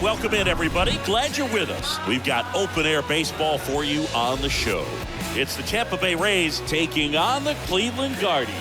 welcome in, everybody. Glad you're with us. We've got open-air baseball for you on the show. It's the Tampa Bay Rays taking on the Cleveland Guardians.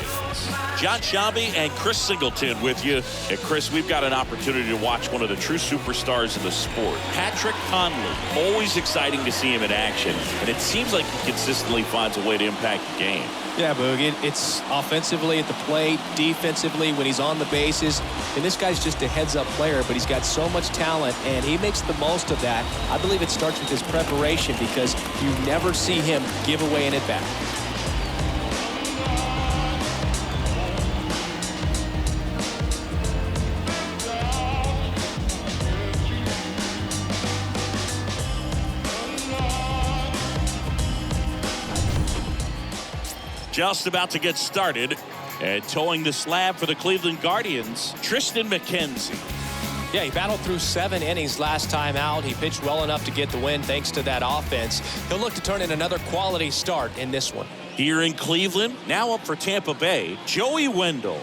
John Sciambi and Chris Singleton with you. And Chris, we've got an opportunity to watch one of the true superstars in the sport. Patrick Conley. Always exciting to see him in action. And it seems like he consistently finds a way to impact the game. Yeah, Boog, it's offensively at the plate, defensively when he's on the bases. And this guy's just a heads-up player, but he's got so much talent, and he makes the most of that. I believe it starts with his preparation because you never see him give away an at-bat. Just about to get started, and towing the slab for the Cleveland Guardians, Triston McKenzie. Yeah, he battled through 7 innings last time out. He pitched well enough to get the win thanks to that offense. He'll look to turn in another quality start in this one. Here in Cleveland, now up for Tampa Bay, Joey Wendle.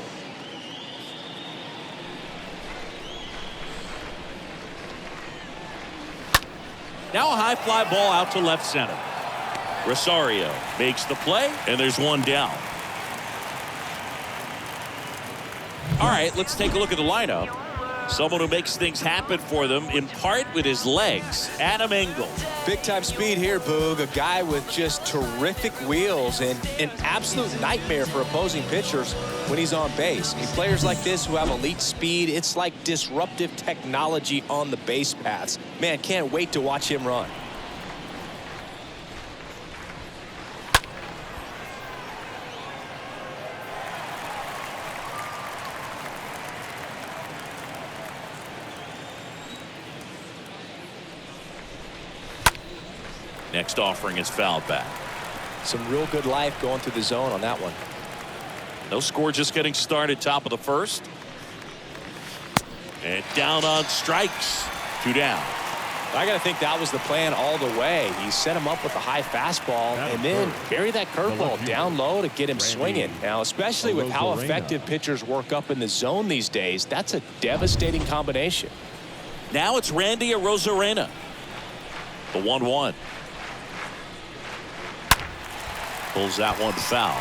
Now a high fly ball out to left center. Rosario makes the play, and there's one down. All right, let's take a look at the lineup. Someone who makes things happen for them, in part with his legs, Adam Engel. Big-time speed here, Boog. A guy with just terrific wheels and an absolute nightmare for opposing pitchers when he's on base. I mean, players like this who have elite speed, it's like disruptive technology on the base paths. Man, can't wait to watch him run. Next offering is fouled back. Some real good life going through the zone on that one. No score, just getting started, top of the first. And down on strikes. 2 down. I got to think that was the plan all the way. He set him up with a high fastball and then bury that curveball down low to get him swinging. Now, especially with how effective pitchers work up in the zone these days, that's a devastating combination. Now it's Randy Arozarena. The 1-1. Pulls that one foul.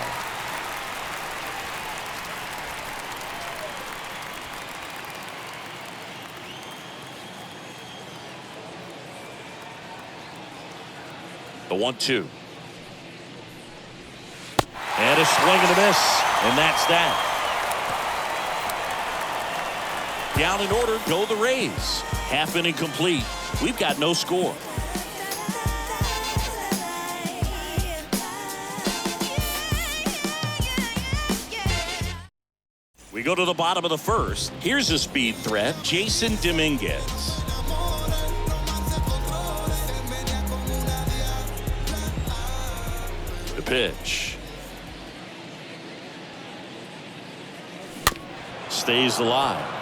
The 1-2. And a swing and a miss. And that's that. Down in order, go the Rays. Half inning complete. We've got no score. We go to the bottom of the first. Here's a speed threat, Jason Dominguez. The pitch. Stays alive.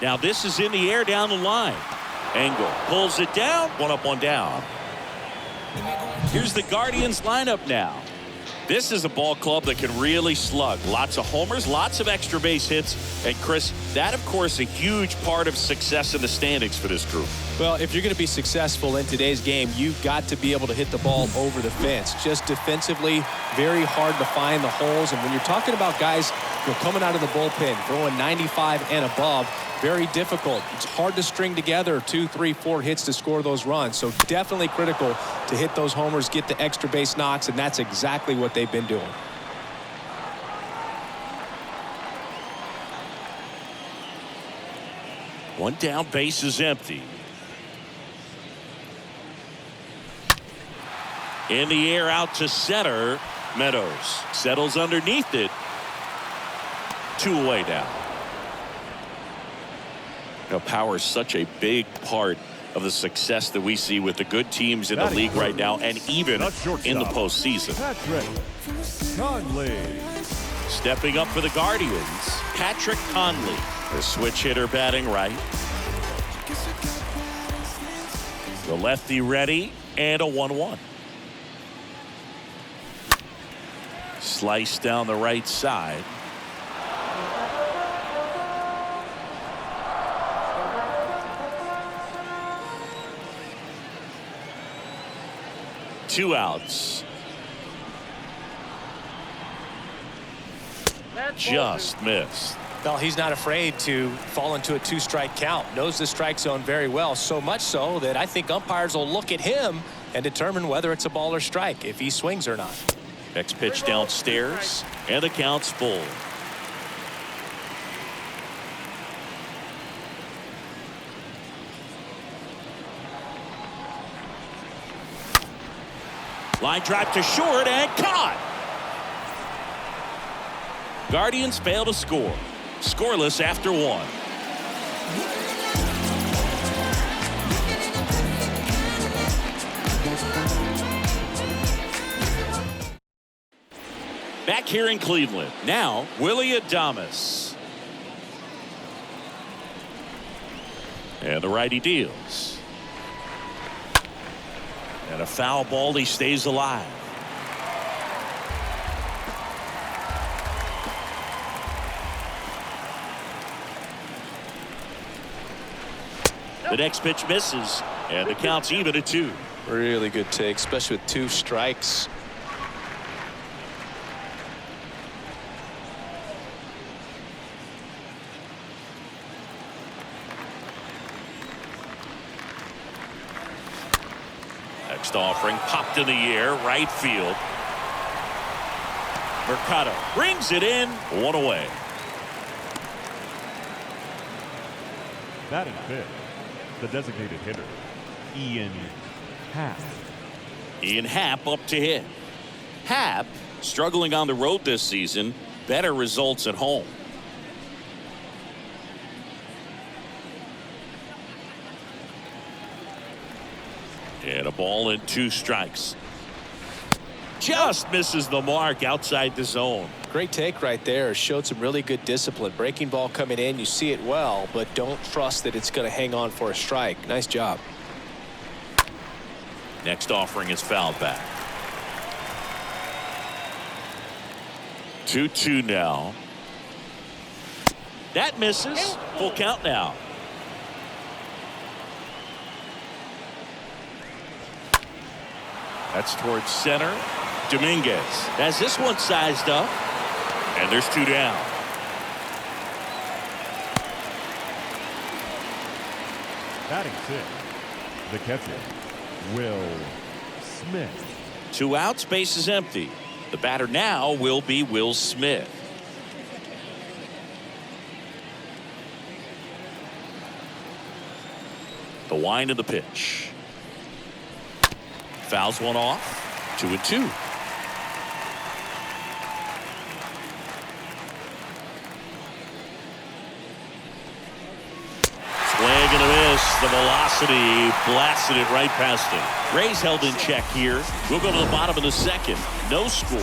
Now this is in the air down the line. Engel pulls it down. 1 up, 1 down. Here's the Guardians lineup now. This is a ball club that can really slug. Lots of homers, lots of extra base hits. And Chris, that of course a huge part of success in the standings for this group. Well, if you're going to be successful in today's game, you've got to be able to hit the ball over the fence. Just defensively, very hard to find the holes. And when you're talking about guys coming out of the bullpen, throwing 95 and above, very difficult. It's hard to string together 2, 3, 4 hits to score those runs. So definitely critical to hit those homers, get the extra base knocks, and that's exactly what they've been doing. One down, base is empty. In the air out to center. Meadows settles underneath it. 2 away now. You know, power is such a big part of the success that we see with the good teams in the league right now, and even in the postseason. Patrick Conley. Stepping up for the Guardians, Patrick Conley, the switch hitter batting right. The lefty ready, and a 1-1. Slice down the right side. Two outs. Just missed. Well, he's not afraid to fall into a 2-strike count. Knows the strike zone very well, so much so that I think umpires will look at him and determine whether it's a ball or strike, if he swings or not. Next pitch downstairs, and the count's full. Line drive to short and caught. Guardians fail to score. Scoreless after 1. Back here in Cleveland. Now, Willy Adames. And the righty deals. And a foul ball. He stays alive. The next pitch misses, and the count's even at 2. Really good take, especially with 2 strikes. Next offering popped in the air, right field. Mercado brings it in, 1 away. Batting fifth, the designated hitter, Ian Happ. Ian Happ up to hit. Happ struggling on the road this season. Better results at home. And a ball and 2 strikes. Just misses the mark outside the zone. Great take right there. Showed some really good discipline. Breaking ball coming in, you see it well, but don't trust that it's going to hang on for a strike. Nice job. Next offering is fouled back. 2-2 now. That misses. Full count now. That's towards center. Dominguez has this one sized up. And there's 2 down. Batting sixth, the catcher, Will Smith. 2 outs, base is empty. The batter now will be Will Smith. The wind of the pitch. Fouls one off. 2-2. Swing and a miss. The velocity blasted it right past him. Rays held in check here. We'll go to the bottom of the second. No score.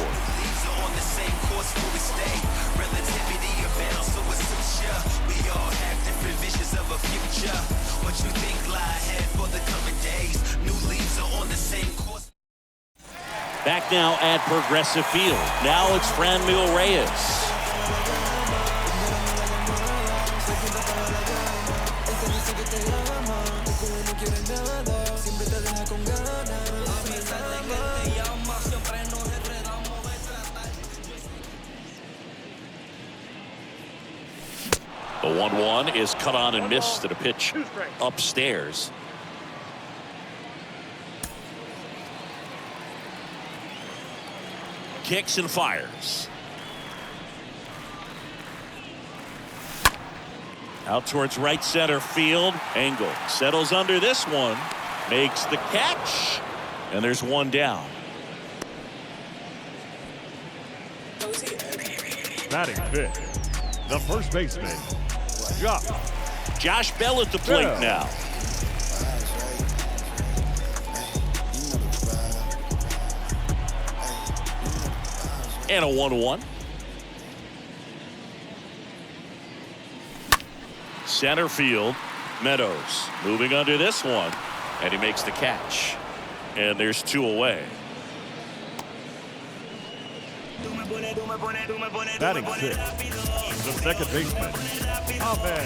Back now at Progressive Field. Now it's Franmil Reyes. The 1-1 is cut on and missed at a pitch upstairs. Kicks and fires. Out towards right center field. Engel settles under this one. Makes the catch. And there's 1 down. Batting fifth, the first baseman, Josh Bell at the plate now. And a 1-1. Center field. Meadows moving under this one. And he makes the catch. And there's 2 away. Batting 6, the second baseman, Ahmed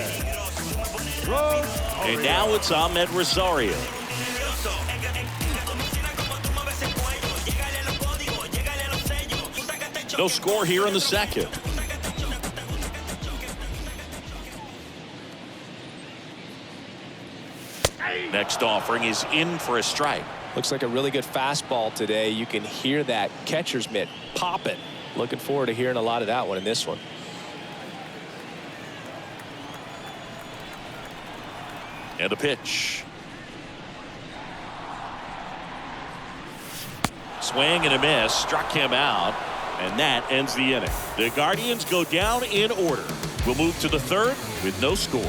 Rosario. And now it's Ahmed Rosario. No score here in the second. Next offering is in for a strike. Looks like a really good fastball today. You can hear that catcher's mitt popping. Looking forward to hearing a lot of that one in this one. And a pitch. Swing and a miss. Struck him out. And that ends the inning. The Guardians go down in order. We'll move to the third with no score.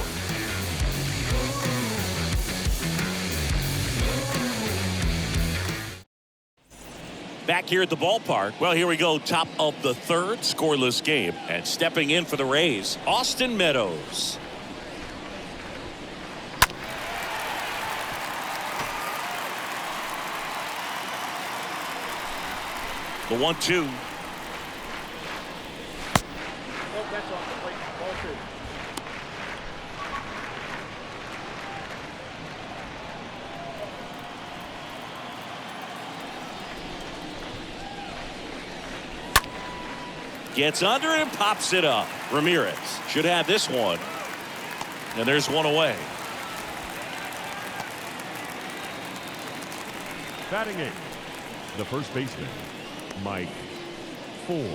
Back here at the ballpark. Well, here we go. Top of the third, scoreless game. And stepping in for the Rays, Austin Meadows. The 1-2. Gets under it and pops it up. Ramirez should have this one. And there's 1 away. Batting 8, the first baseman, Mike Ford.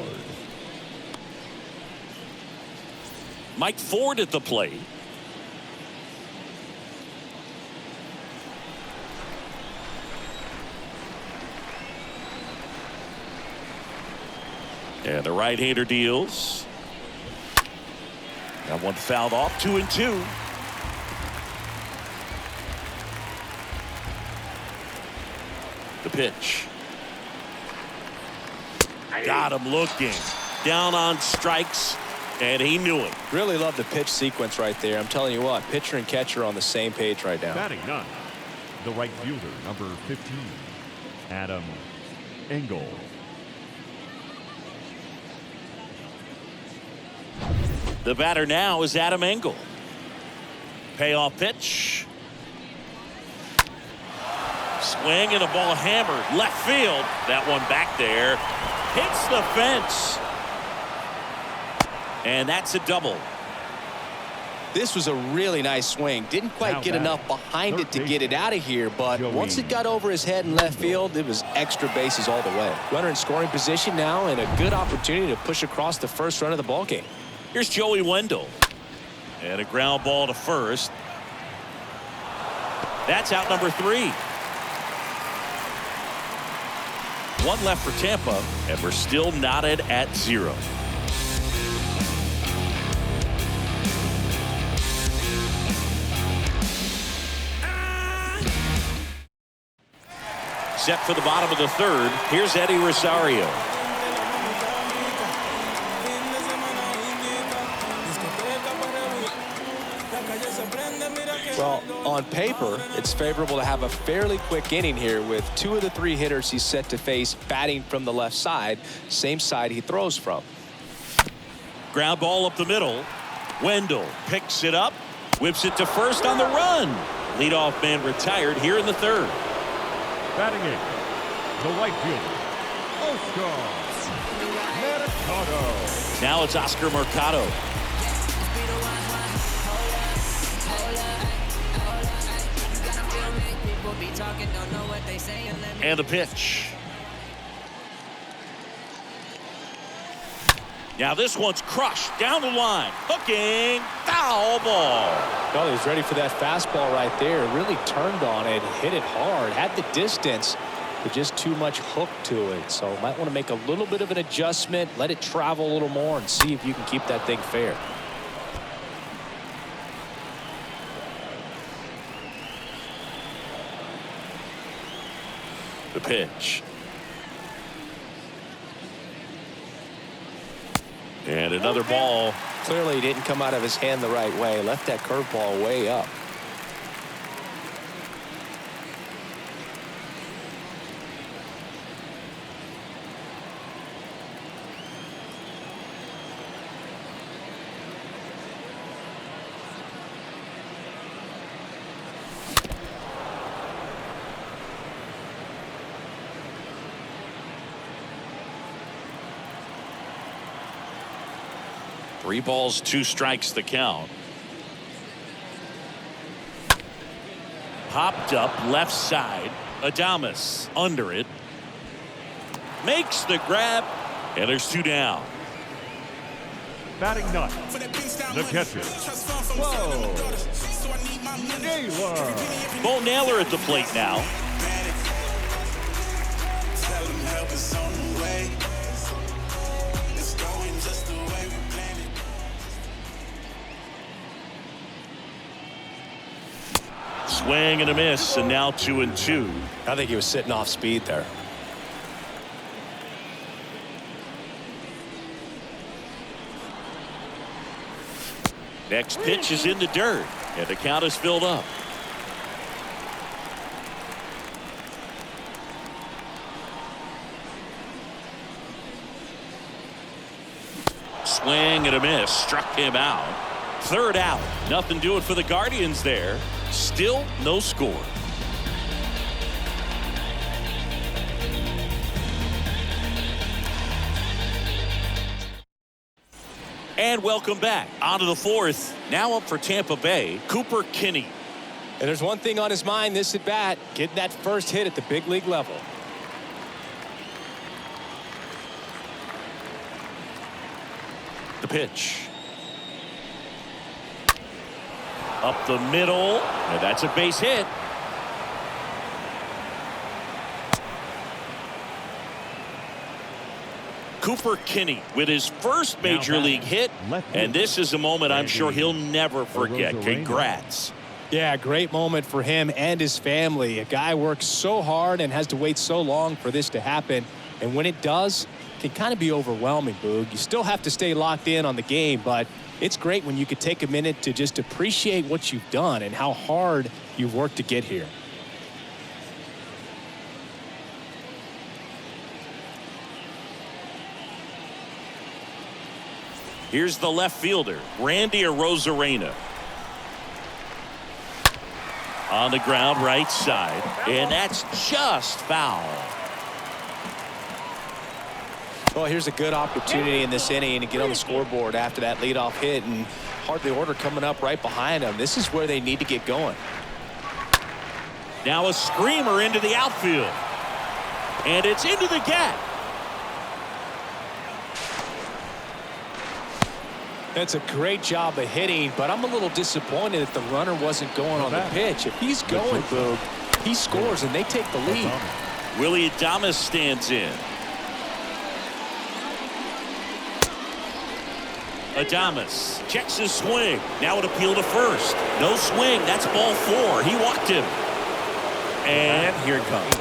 Mike Ford at the plate. And the right-hander deals. That one fouled off. 2-2. The pitch. Got him looking. Down on strikes, and he knew it. Really love the pitch sequence right there. I'm telling you what, pitcher and catcher are on the same page right now. Batting 9, the right fielder, number 15, Adam Engel. The batter now is Adam Engel. Payoff pitch. Swing and a ball hammered left field. That one back there hits the fence. And that's a double. This was a really nice swing. Didn't quite get enough behind it to get it out of here, but once it got over his head in left field, it was extra bases all the way. Runner in scoring position now, and a good opportunity to push across the first run of the ball game. Here's Joey Wendell. And a ground ball to first. That's out number 3. 1 left for Tampa, and we're still knotted at 0. Set for the bottom of the third. Here's Eddie Rosario. Well, on paper, it's favorable to have a fairly quick inning here with 2 of the 3 hitters he's set to face batting from the left side, same side he throws from. Ground ball up the middle. Wendell picks it up, whips it to first on the run. Leadoff man retired here in the third. Batting 8, the right fielder, Oscar Mercado. Now it's Oscar Mercado. And the pitch. Now this one's crushed down the line. Hooking. Foul ball. Well, he was ready for that fastball right there. Really turned on it, hit it hard, had the distance, but just too much hook to it. So might want to make a little bit of an adjustment, let it travel a little more, and see if you can keep that thing fair. The pitch. And another ball. Clearly he didn't come out of his hand the right way. Left that curveball way up. 3 balls, 2 strikes the count. Popped up left side. Adames under it. Makes the grab. And there's 2 down. Batting ninth, the catcher, Bo Naylor. Bo Naylor at the plate now. Swing and a miss, and now 2-2. I think he was sitting off speed there. Next pitch is in the dirt, and the count is filled up. Swing and a miss, struck him out. 3rd out, nothing doing for the Guardians there. Still no score. And welcome back. On to the 4th. Now up for Tampa Bay, Cooper Kinney. And there's one thing on his mind this at bat, getting that first hit at the big league level. The pitch. Up the middle, and that's a base hit. Cooper Kinney with his first major league hit, and this is a moment I'm sure he'll never forget. Congrats. Yeah, great moment for him and his family. A guy works so hard and has to wait so long for this to happen, and when it does, it can kind of be overwhelming, Boog. You still have to stay locked in on the game, but it's great when you could take a minute to just appreciate what you've done and how hard you've worked to get here. Here's the left fielder, Randy Arozarena. On the ground, right side, and that's just foul. Well, here's a good opportunity in this inning to get on the scoreboard after that leadoff hit, and hardly order coming up right behind them. This is where they need to get going. Now a screamer into the outfield, and it's into the gap. That's a great job of hitting, but I'm a little disappointed that the runner wasn't going on the pitch. If he's going, Boog, he scores and they take the lead. Willy Adames stands in. Adames checks his swing. Now an appeal to first. No swing. That's ball 4. He walked him. And here it comes.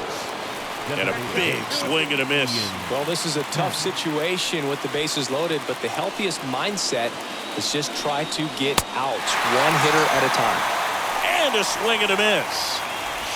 And a big swing and a miss. Well, this is a tough situation with the bases loaded, but the healthiest mindset is just try to get outs, one hitter at a time. And a swing and a miss.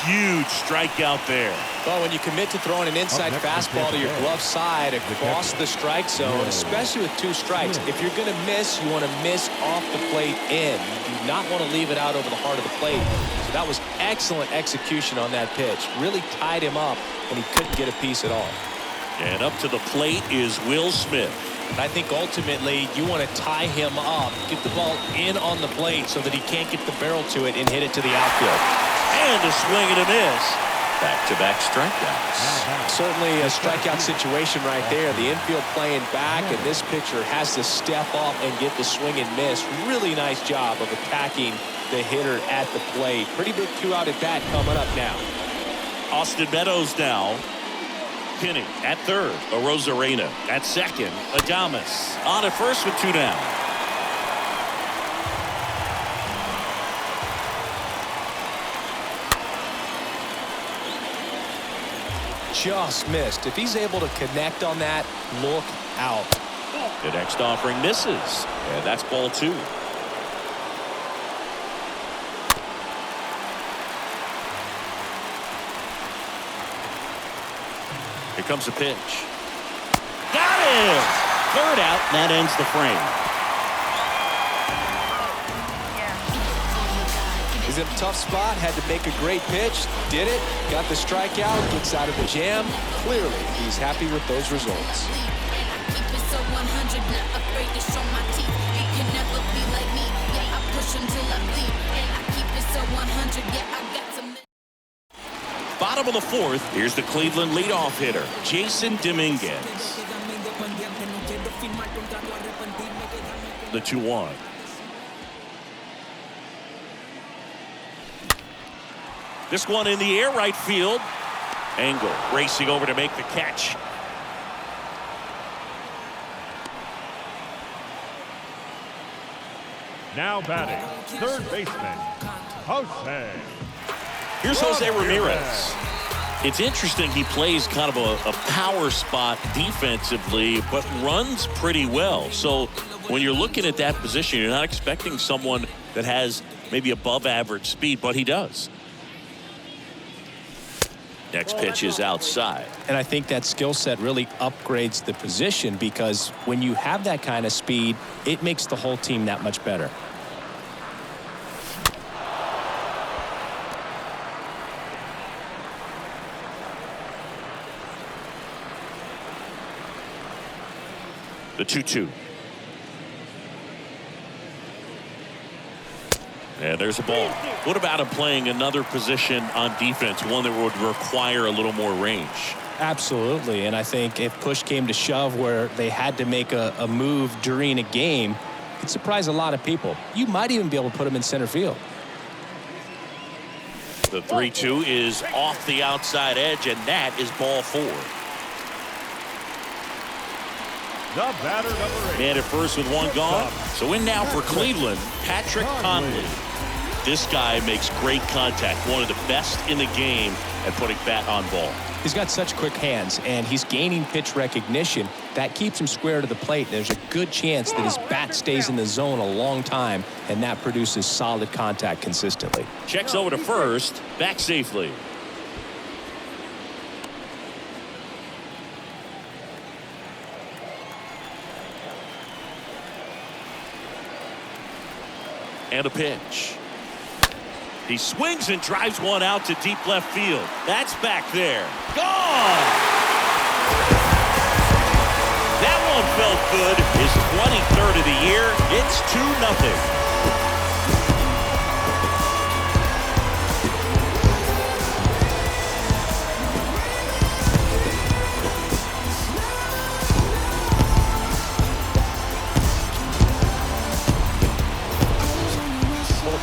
Huge strikeout there. Well, when you commit to throwing an inside fastball to your glove side across the strike zone, especially with 2 strikes, if you're going to miss, you want to miss off the plate in. You do not want to leave it out over the heart of the plate. So that was excellent execution on that pitch. Really tied him up, and he couldn't get a piece at all. And up to the plate is Will Smith. I think ultimately you want to tie him up, get the ball in on the plate so that he can't get the barrel to it and hit it to the outfield. And a swing and a miss. Back-to-back strikeouts. Certainly a strikeout situation right there. The infield playing back, and this pitcher has to step up and get the swing and miss. Really nice job of attacking the hitter at the plate. Pretty big 2-out at bat coming up now. Austin Meadows now. Kinney at third. Arozarena at second. Adames on at first with 2 down. Just missed. If he's able to connect on that, look out. The next offering misses, and that's ball 2. Here comes the pitch. Got him! 3rd out, and that ends the frame. He's in a tough spot, had to make a great pitch, did it, got the strikeout, gets out of the jam. Clearly, he's happy with those results. Keep it so 100, not afraid to show my teeth. can never be like me. Yeah, I push until I bleed, and I keep it so 100. Yeah, I got some. Bottom of the fourth, here's the Cleveland leadoff hitter, Jason Dominguez. The 2-1. This one in the air, right field. Engel racing over to make the catch. Now batting, third baseman, Jose. Here's Jose Ramirez. It's interesting, he plays kind of a power spot defensively, but runs pretty well. So when you're looking at that position, you're not expecting someone that has maybe above average speed, but he does. Next pitch is outside. And I think that skill set really upgrades the position, because when you have that kind of speed, it makes the whole team that much better. The 2-2. And there's a ball. What about him playing another position on defense, one that would require a little more range? Absolutely. And I think if push came to shove where they had to make a move during a game, it'd surprise a lot of people. You might even be able to put him in center field. The 3-2 is off the outside edge, and that is ball 4. The batter, number 8. Man at first with one gone. So in now for Cleveland, Patrick Conley. This guy makes great contact. One of the best in the game at putting bat on ball. He's got such quick hands, and he's gaining pitch recognition. That keeps him square to the plate. There's a good chance that his bat stays in the zone a long time, and that produces solid contact consistently. Checks over to first, back safely. And a pitch. He swings and drives one out to deep left field. That's back there. Gone! That one felt good. His 23rd of the year. It's 2-0.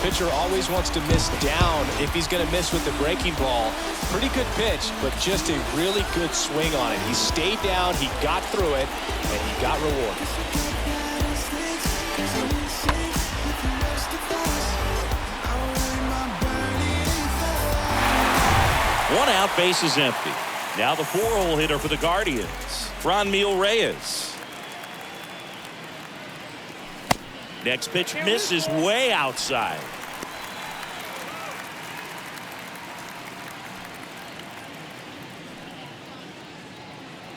Pitcher always wants to miss down if he's going to miss with the breaking ball. Pretty good pitch, but just a really good swing on it. He stayed down, he got through it, and he got rewarded. One out, base is empty. Now the 4-hole hitter for the Guardians, Franmil Reyes. Next pitch misses way outside.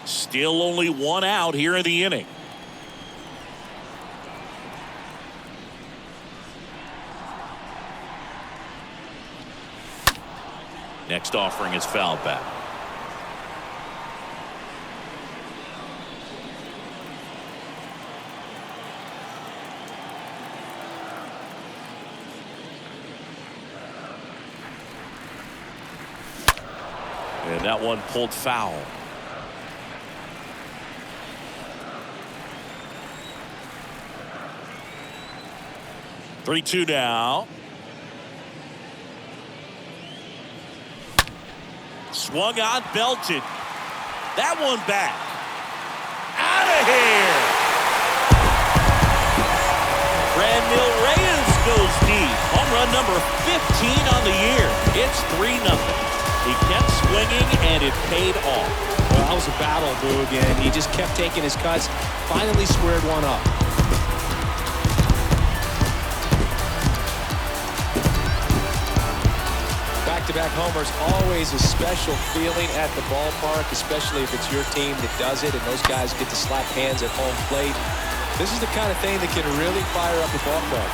Still only one out here in the inning. Next offering is fouled back. And that one pulled foul. Three-two now. Swung on, belted. That one back. Out of here. Franmil Reyes goes deep. Home run number 15 on the year. It's 3-0. He kept swinging, and it paid off. Well, that was a battle, Boog, and he just kept taking his cuts. Finally squared one up. Back-to-back homers, always a special feeling at the ballpark, especially if it's your team that does it, and those guys get to slap hands at home plate. This is the kind of thing that can really fire up a ballpark.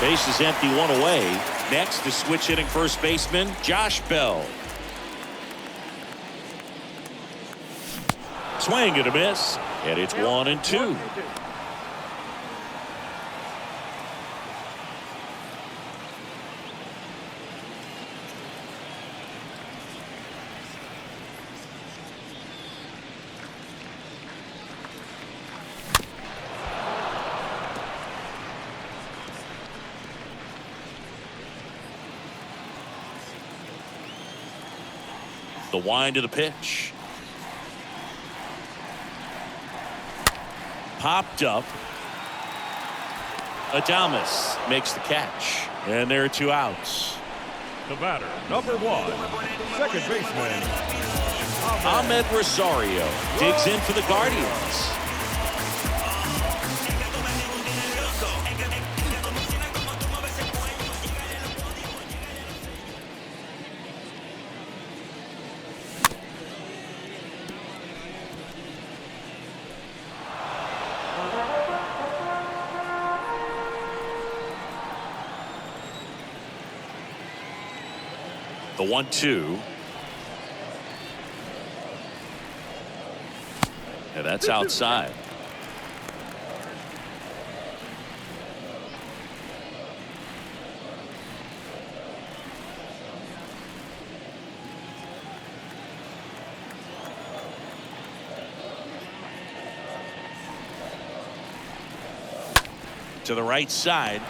Base is empty, one away. Next, the switch hitting first baseman, Josh Bell. Swing and a miss, and it's 1-2. The wind of the pitch. Popped up. Adames makes the catch. And there are 2 outs. The batter, number 1, second baseman, Ahmed Rosario digs in for the Guardians. The 1-2. And that's outside. To the right side.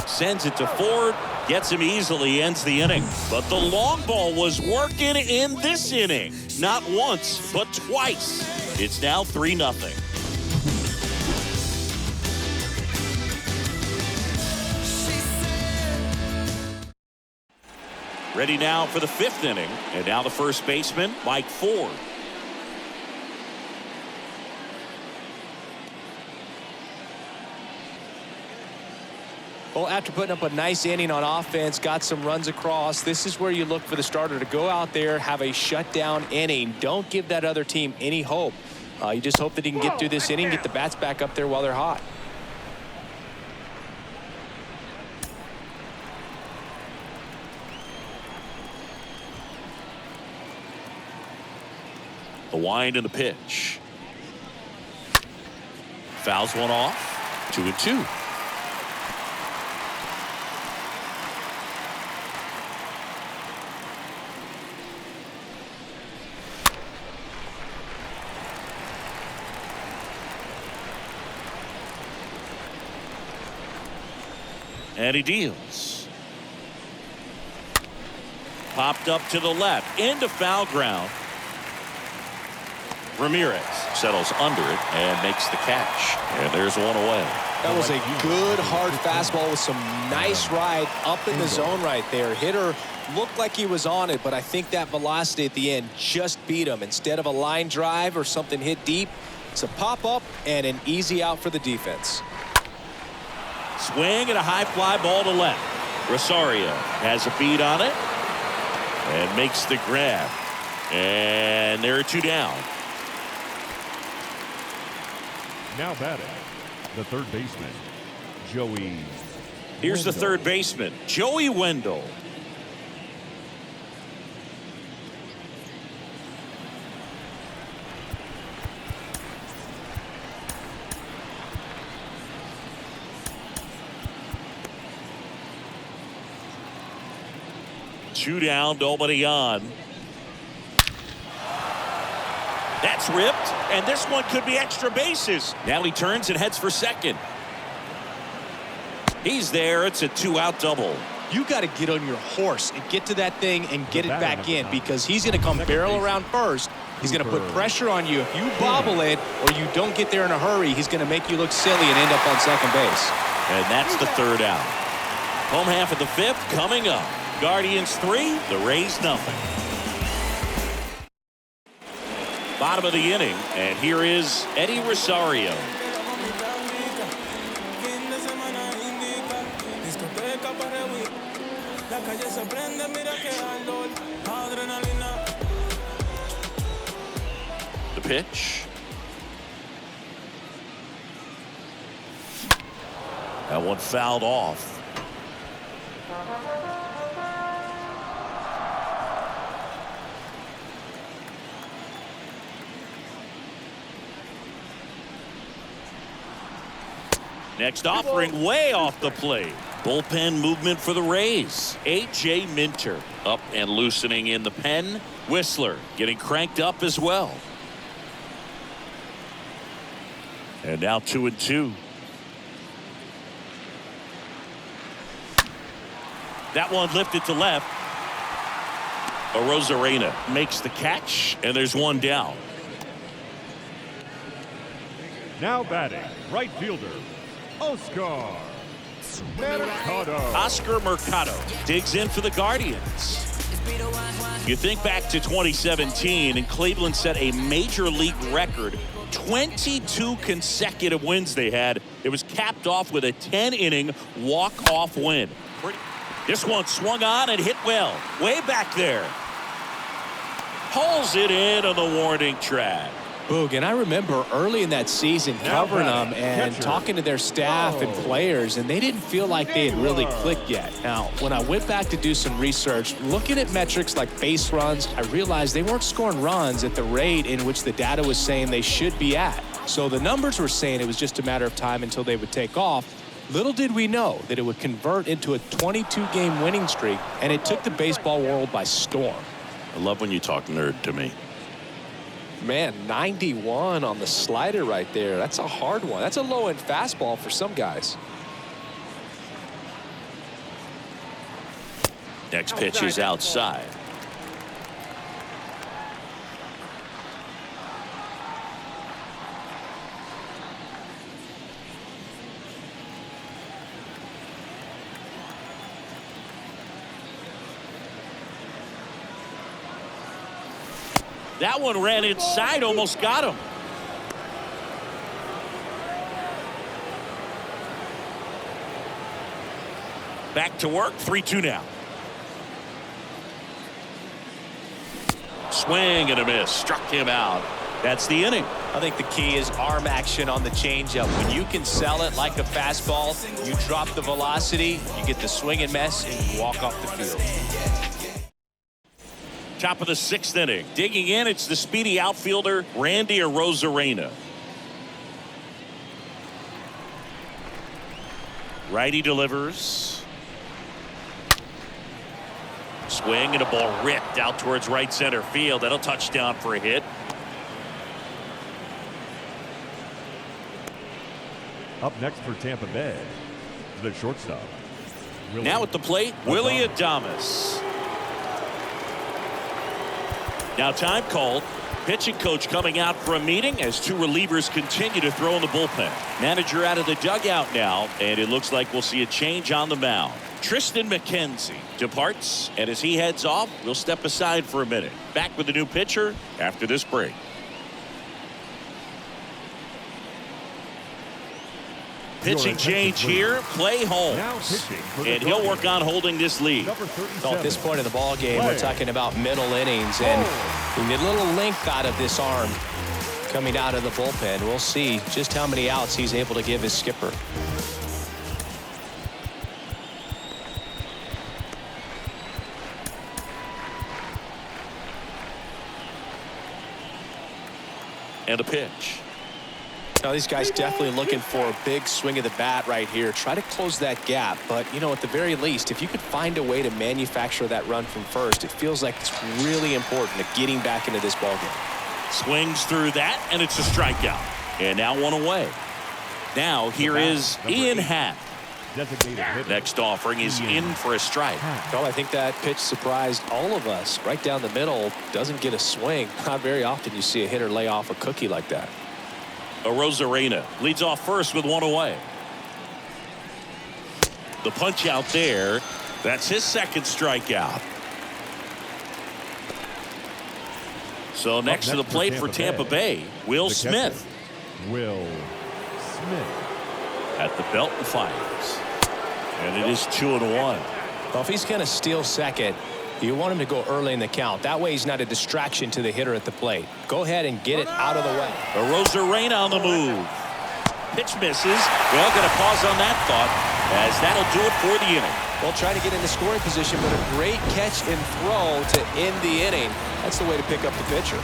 Sends it to Ford. Gets him easily, ends the inning. But the long ball was working in this inning. Not once, but twice. It's now 3-0. Ready now for the 5th inning. And now the first baseman, Mike Ford. Well, after putting up a nice inning on offense, got some runs across, this is where you look for the starter to go out there, have a shutdown inning. Don't give that other team any hope. You just hope that he can get through this inning, get the bats back up there while they're hot. The wind and the pitch. Fouls one off. 2-2. And he deals. Popped up to the left into foul ground. Ramirez settles under it and makes the catch. And there's one away. That was a good hard fastball with some nice ride up in the zone right there. Hitter looked like he was on it, but I think that velocity at the end just beat him. Instead of a line drive or something hit deep, it's a pop up and an easy out for the defense. Swing and a high fly ball to left. Rosario has a beat on it and makes the grab. And there are 2 down. now batting, the third baseman, Joey. Here's the third baseman, Joey Wendle. Two down, nobody on. That's ripped, and this one could be extra bases. Now he turns and heads for second. He's there. It's a 2-out double. You got to get on your horse and get to that thing and get it back in, because he's going to come barrel around first. He's going to put pressure on you. If you bobble it or you don't get there in a hurry, he's going to make you look silly and end up on second base. And that's the third out. Home half of the fifth coming up. Guardians 3, the Rays nothing. Bottom of the inning, and here is Eddie Rosario. The pitch. That one fouled off. Next offering way off the plate. Bullpen movement for the Rays. A.J. Minter up and loosening in the pen. Whistler getting cranked up as well. And now 2-2. That one lifted to left. Arozarena makes the catch, and there's one down. Now batting, right fielder, Oscar Mercado. Oscar Mercado digs in for the Guardians. You think back to 2017, and Cleveland set a major league record. 22 consecutive wins they had. It was capped off with a 10-inning walk-off win. This one swung on and hit well. Way back there. Pulls it in on the warning track. Boog, and I remember early in that season covering them and talking to their staff and players, and they didn't feel like they had really clicked yet. Now, when I went back to do some research, looking at metrics like base runs, I realized they weren't scoring runs at the rate in which the data was saying they should be at. So the numbers were saying it was just a matter of time until they would take off. Little did we know that it would convert into a 22-game winning streak, and it took the baseball world by storm. I love when you talk nerd to me. Man, 91 on the slider right there. That's a hard one. That's a low-end fastball for some guys. Next pitch is outside. That one ran inside, almost got him. Back to work, 3-2 now. Swing and a miss, struck him out. That's the inning. I think the key is arm action on the changeup. When you can sell it like a fastball, you drop the velocity, you get the swing and miss, and you walk off the field. Top of the 6th inning. Digging in, it's the speedy outfielder, Randy Arozarena. Righty delivers. Swing and a ball ripped out towards right center field. That'll touch down for a hit. Up next for Tampa Bay, the shortstop. Now at the plate, Willy Adames. Now time called. Pitching coach coming out for a meeting as two relievers continue to throw in the bullpen. Manager out of the dugout now, and it looks like we'll see a change on the mound. Triston McKenzie departs, and as he heads off, we'll step aside for a minute. Back with the new pitcher after this break. Pitching change here, play Holmes, and he'll work on holding this lead. So at this point in the ball game, we're talking about middle innings, and we get a little length out of this arm coming out of the bullpen. We'll see just how many outs he's able to give his skipper. And a pitch. Now, these guys definitely looking for a big swing of the bat right here. Try to close that gap. But, you know, at the very least, if you could find a way to manufacture that run from first, it feels like it's really important to getting back into this ballgame. Swings through that, and it's a strikeout. And now one away. Now here is Ian Happ. Next offering is in for a strike. Well, I think that pitch surprised all of us. Right down the middle, doesn't get a swing. Not very often you see a hitter lay off a cookie like that. Arozarena leads off first with one away. The punch out there. That's his second strikeout. So next to the plate for Tampa Bay, Will Smith. Will Smith. At the belt and fires. And it is 2-1. Well, if he's going to steal second, you want him to go early in the count. That way he's not a distraction to the hitter at the plate. Go ahead and get it out of the way. Arozarena on the move. Pitch misses. Well, going to pause on that thought, as that'll do it for the inning. Well, trying to get into scoring position, but a great catch and throw to end the inning. That's the way to pick up the pitcher.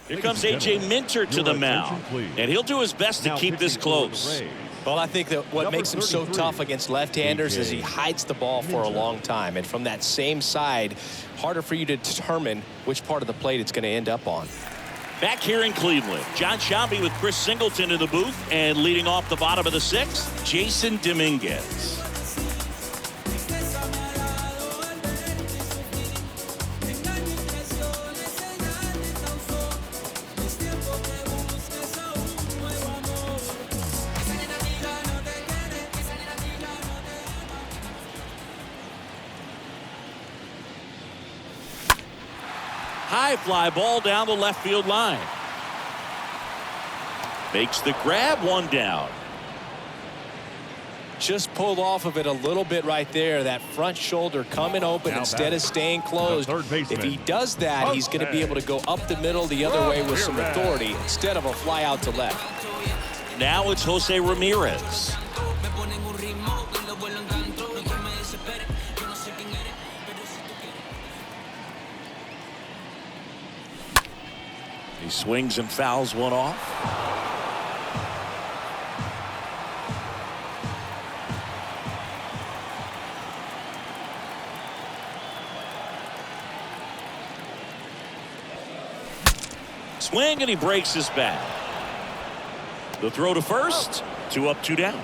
Here comes A.J. Minter to the mound, and he'll do his best to keep this close. Well, I think that what makes him so tough against left-handers is he hides the ball for a long time. And from that same side, harder for you to determine which part of the plate it's going to end up on. Back here in Cleveland, Jon Sciambi with Chris Singleton in the booth, and leading off the bottom of the 6th, Jason Dominguez. High fly ball down the left field line. Makes the grab, one down. Just pulled off of it a little bit right there. That front shoulder coming open instead of staying closed. If he does that, he's going to be able to go up the middle the other way with some authority instead of a fly out to left. Now it's Jose Ramirez. He swings and fouls one off. Swing, and he breaks his bat. The throw to first. 2 up, 2 down.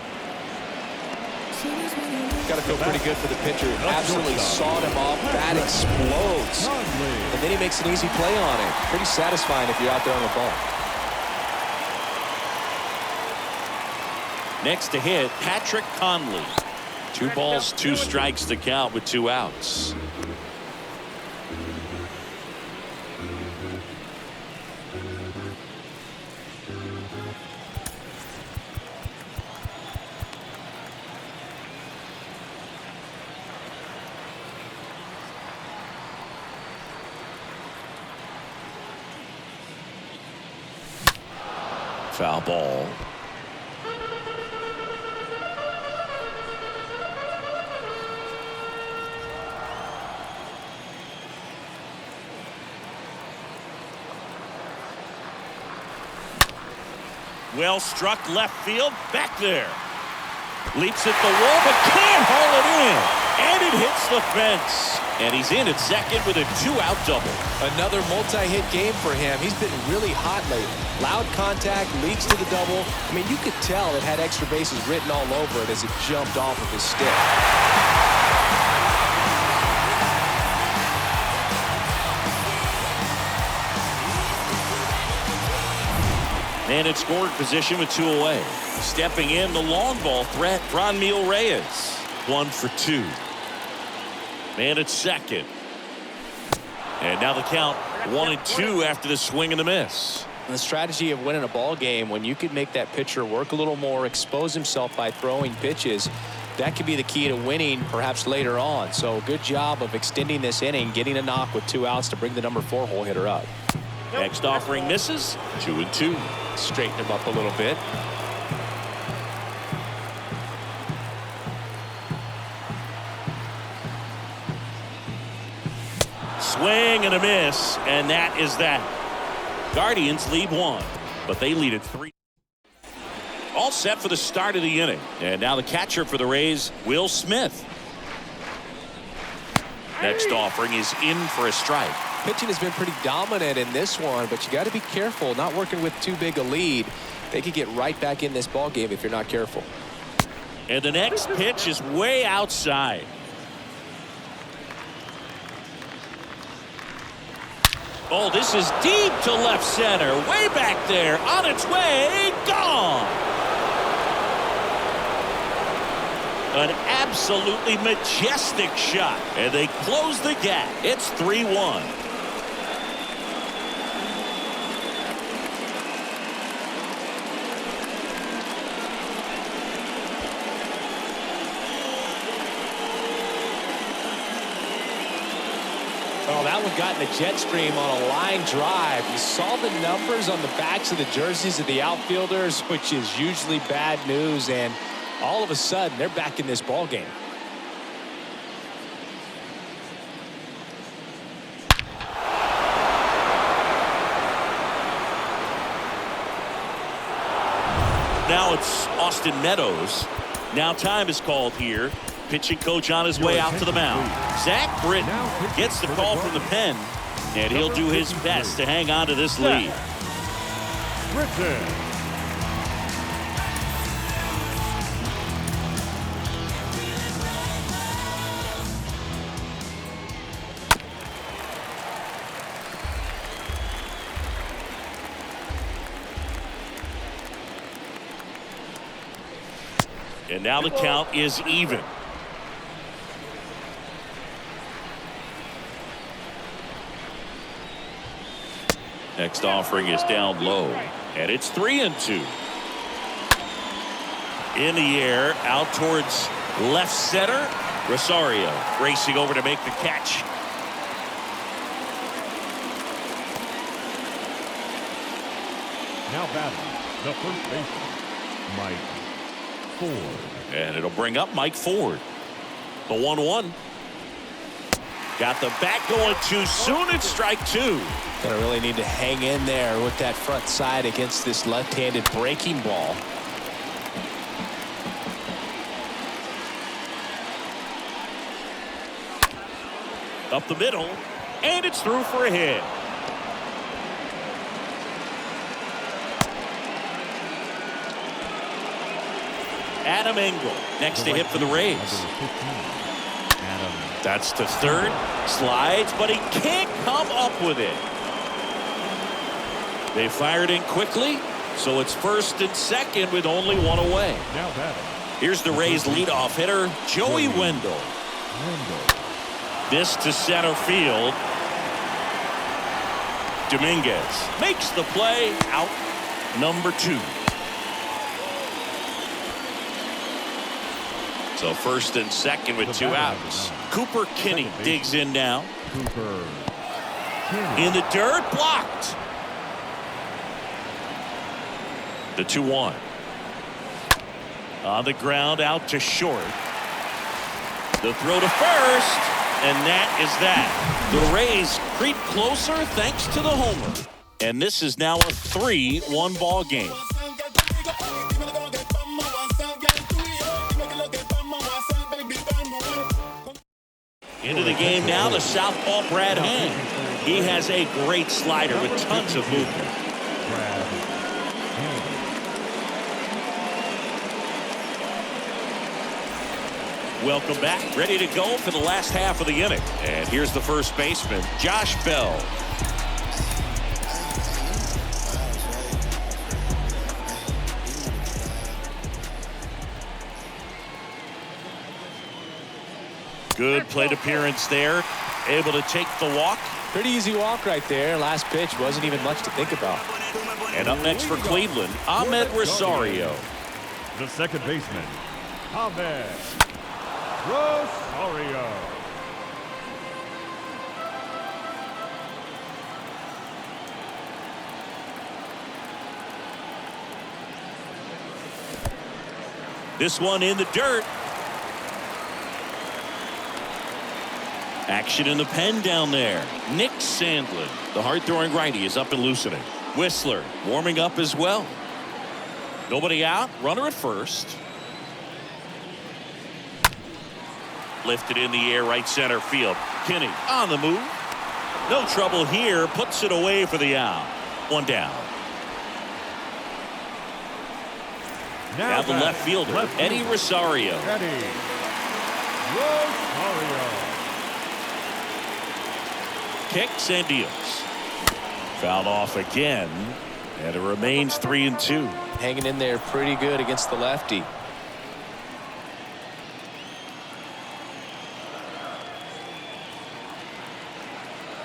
Got to feel pretty good for the pitcher. Absolutely sawed him off. Bat explodes. And then he makes an easy play on it. Pretty satisfying if you're out there on the ball. Next to hit, Patrick Conley. 2 balls, 2 strikes to count with 2 outs. Foul ball. Well struck left field, back there. Leaps at the wall, but can't haul it in. And it hits the fence. And he's in at second with a 2-out double. Another multi-hit game for him. He's been really hot lately. Loud contact, leads to the double. I mean, you could tell it had extra bases written all over it as it jumped off of his stick. And in scoring position with 2 away. Stepping in, the long ball threat, Franmil Reyes. 1 for 2. Man at second. And now the count 1-2 after the swing and the miss. The strategy of winning a ball game, when you could make that pitcher work a little more, expose himself by throwing pitches, that could be the key to winning perhaps later on. So good job of extending this inning, getting a knock with 2 outs to bring the number 4 hole hitter up. Next offering misses. 2-2. Straighten him up a little bit. Swing and a miss, and that is that. Guardians lead 1, but they lead at 3. All set for the start of the inning. And now the catcher for the Rays, Will Smith. Next offering is in for a strike. Pitching has been pretty dominant in this one, but you got to be careful, not working with too big a lead. They could get right back in this ball game if you're not careful. And the next pitch is way outside. Oh, this is deep to left center. Way back there. On its way. Gone. An absolutely majestic shot. And they close the gap. It's 3-1. Oh, that one got in the jet stream on a line drive. You saw the numbers on the backs of the jerseys of the outfielders, which is usually bad news, and all of a sudden they're back in this ball game. Now it's Austin Meadows. Now time is called here. Pitching coach on his way out to the mound. Zach Britton gets the call from the pen, and he'll do his best to hang on to this lead. Britton. And now the count is even. Next offering is down low, and it's 3-2. In the air, out towards left center. Rosario racing over to make the catch. Now batting, the first baseman, Mike Ford. And it'll bring up Mike Ford. The 1-1. Got the bat going too soon. It's strike two. Gonna really need to hang in there with that front side against this left-handed breaking ball. Up the middle, and it's through for a hit. Adam Engel next to hit for the Rays. That's to third. Slides, but he can't come up with it. They fired in quickly, so it's first and second with only one away. Now batting. Here's the Rays leadoff hitter, Joey Wendell. This to center field. Dominguez makes the play, out number 2. So first and second with 2 outs. Cooper Kinney digs in now. Cooper Kinney. In the dirt, blocked. The 2-1. On the ground, out to short. The throw to first, and that is that. The Rays creep closer thanks to the homer. And this is now a 3-1 ball game. Into the game now, the southpaw Brad Hand. He has a great slider with tons of movement. Welcome back. Ready to go for the last half of the inning. And here's the first baseman, Josh Bell. Good plate appearance there. Able to take the walk. Pretty easy walk right there. Last pitch wasn't even much to think about. And up next for Cleveland, Ahmed Rosario. The second baseman, Ahmed Rosario. This one in the dirt. Action in the pen down there. Nick Sandlin, the hard-throwing righty, is up and loosening. Whistler warming up as well. Nobody out. Runner at first. Lifted in the air, right center field. Kinney on the move. No trouble here. Puts it away for the out. One down. Now the left fielder, Eddie Rosario. Eddie Rosario. Kicks and deals. Fouled off again, and it remains 3-2. Hanging in there pretty good against the lefty.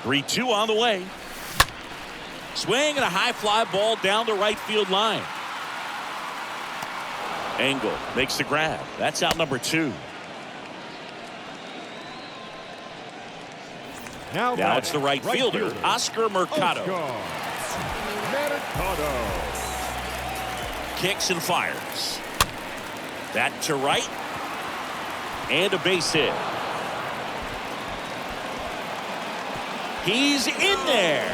Three-2 on the way. Swing and a high fly ball down the right field line. Engel makes the grab. That's out number 2. Now it's the right fielder, Oscar Mercado. Kicks and fires. That to right. And a base hit. He's in there.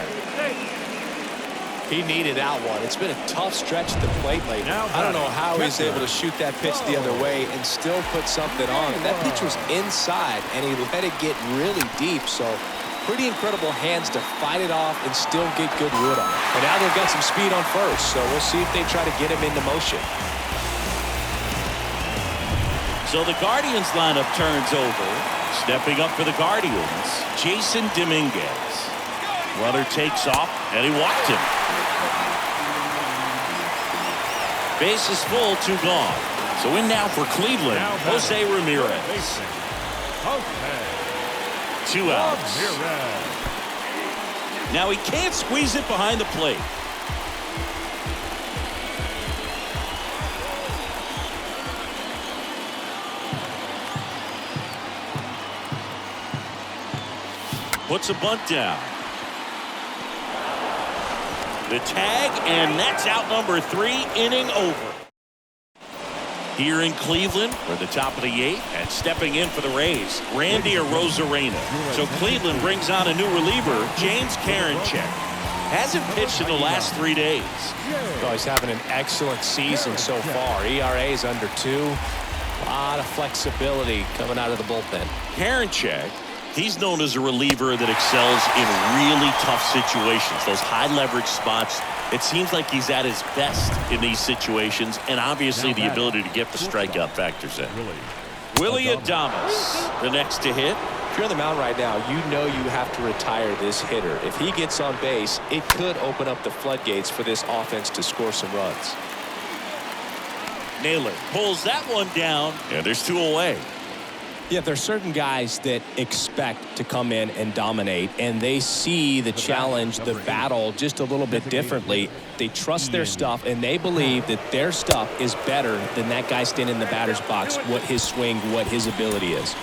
He needed that one. It's been a tough stretch at the plate lately. I don't know how he's able to shoot that pitch the other way and still put something on. That pitch was inside, and he let it get really deep. So pretty incredible hands to fight it off and still get good wood on it. And now they've got some speed on first, so we'll see if they try to get him into motion. So the Guardians lineup turns over. Stepping up for the Guardians, Jason Dominguez. Runner takes off, and he walked him. Base is full, 2 gone. So in now for Cleveland, Jose Ramirez. 2 outs. Now he can't squeeze it behind the plate. Puts a bunt down. The tag, and that's out number 3, inning over. Here in Cleveland, we're at the top of the 8th, and stepping in for the Rays, Randy Arozarena. So Cleveland brings on a new reliever, James Karinchak. Hasn't pitched in the last 3 days. Oh, he's having an excellent season so far. ERA is under 2. A lot of flexibility coming out of the bullpen. Karinchak, he's known as a reliever that excels in really tough situations. Those high leverage spots, it seems like he's at his best in these situations, and obviously the ability to get the strikeout factors in. Willy Adames, the next to hit. If you're on the mound right now, you know you have to retire this hitter. If he gets on base, it could open up the floodgates for this offense to score some runs. Naylor pulls that one down, and there's 2 away. Yeah, there's certain guys that expect to come in and dominate, and they see the challenge, the battle just a little bit differently. They trust their stuff, and they believe that their stuff is better than that guy standing in the batter's box, what his swing, what his ability is.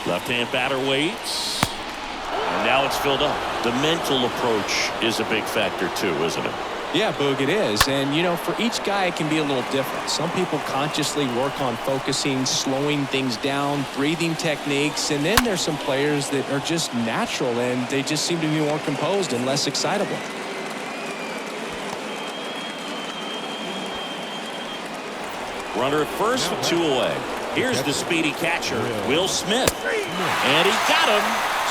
Left-hand batter waits, and now it's filled up. The mental approach is a big factor too, isn't it? Yeah, Boog, it is. And, you know, for each guy, it can be a little different. Some people consciously work on focusing, slowing things down, breathing techniques. And then there's some players that are just natural, and they just seem to be more composed and less excitable. Runner at first with 2 away. Here's the speedy catcher, Will Smith. And he got him.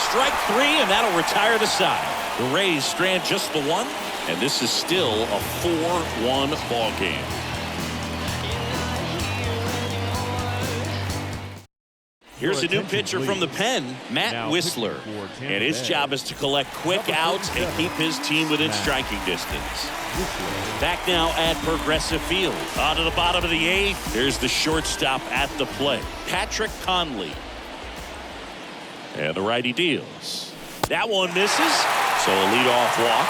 Strike 3, and that'll retire the side. The Rays strand just the 1. And this is still a 4-1 ball game. Here's a new pitcher from the pen, Matt Whistler. And his job is to collect quick outs and keep his team within striking distance. Back now at Progressive Field. On to the bottom of the 8th. There's the shortstop at the plate, Patrick Conley. And the righty deals. That one misses, so a leadoff walk.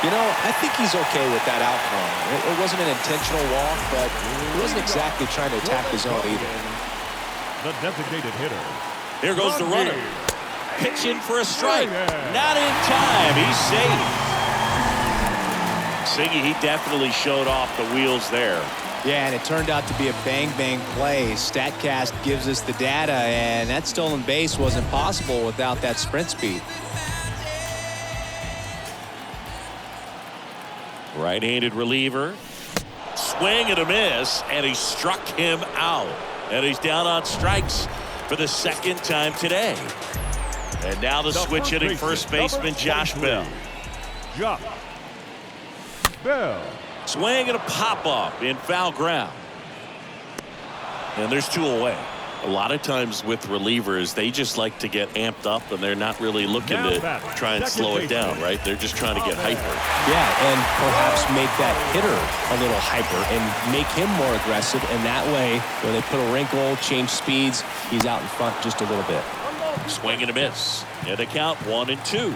You know, I think he's okay with that outcome. It wasn't an intentional walk, but he wasn't exactly trying to attack the zone either. The designated hitter. Here goes the runner. Pitching for a strike. Not in time. He's safe. Siggy, he definitely showed off the wheels there. Yeah, and it turned out to be a bang-bang play. StatCast gives us the data, and that stolen base wasn't possible without that sprint speed. Right-handed reliever. Swing and a miss, and he struck him out. And he's down on strikes for the 2nd time today. And now the switch hitting first baseman Josh Bell. Josh Bell. Swing and a pop-up in foul ground. And there's 2 away. A lot of times with relievers, they just like to get amped up, and they're not really looking to try and slow it down, right? They're just trying to get hyper. Yeah, and perhaps make that hitter a little hyper and make him more aggressive. And that way, when they put a wrinkle, change speeds, he's out in front just a little bit. Swing and a miss. And a count 1-2.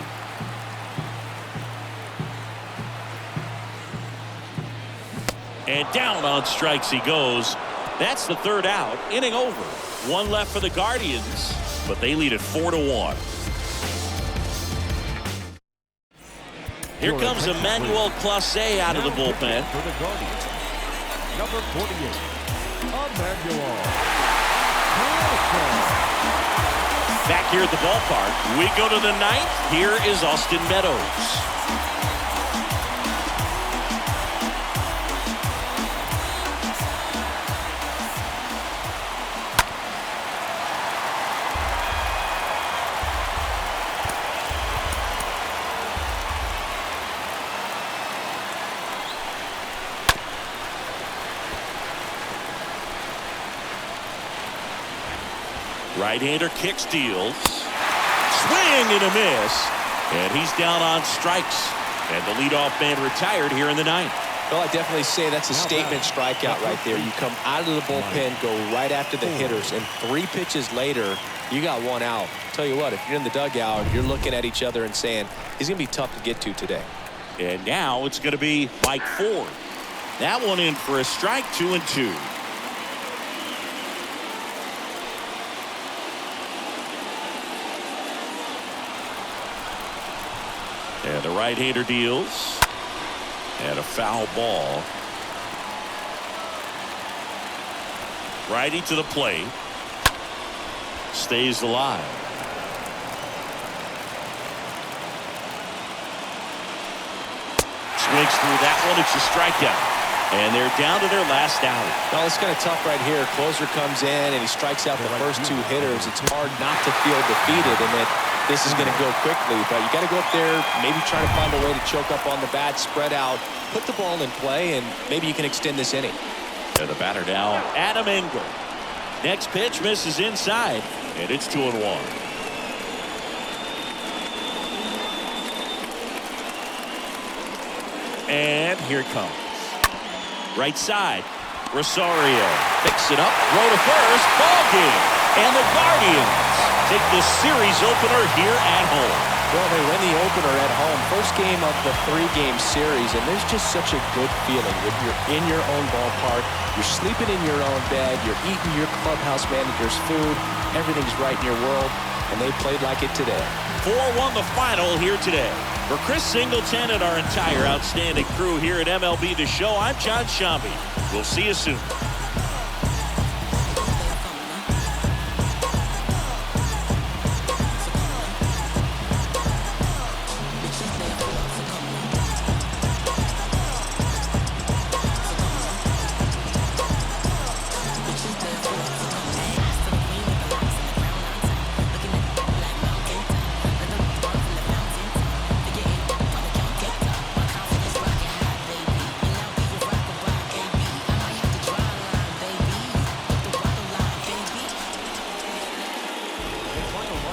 And down on strikes he goes. That's the 3rd out. Inning over. 1 left for the Guardians, but they lead it 4-1. Here comes Emmanuel Clase out of the bullpen. For the Guardians, number 48, Emmanuel Clase. Back here at the ballpark, we go to the 9th. Here is Austin Meadows. Right-hander kick steals. Swing and a miss. And he's down on strikes. And the leadoff man retired here in the 9th. Well, I definitely say that's a statement strikeout right there. You come out of the bullpen, go right after the hitters, and 3 pitches later, you got 1 out. Tell you what, if you're in the dugout, you're looking at each other and saying, he's going to be tough to get to today. And now it's going to be Mike Ford. That one in for a strike, 2-2. And the right-hander deals. And a foul ball. Righty to the plate. Stays alive. Swings through that one. It's a strikeout. And they're down to their last out. Well, it's kind of tough right here. Closer comes in and he strikes out the first 2 hitters. It's hard not to feel defeated and that this is going to go quickly. But you got to go up there, maybe try to find a way to choke up on the bat, spread out, put the ball in play, and maybe you can extend this inning. And the batter now, Adam Engel. Next pitch misses inside, and it's 2-1. And here it comes. Right side. Rosario picks it up. Throw to first. Ball game. And the Guardians take the series opener here at home. Well, they win the opener at home. First game of the 3-game series, and there's just such a good feeling when you're in your own ballpark. You're sleeping in your own bed. You're eating your clubhouse manager's food. Everything's right in your world, and they played like it today. 4-1 the final here today. For Chris Singleton and our entire outstanding crew here at MLB The Show, I'm John Sciambi. We'll see you soon.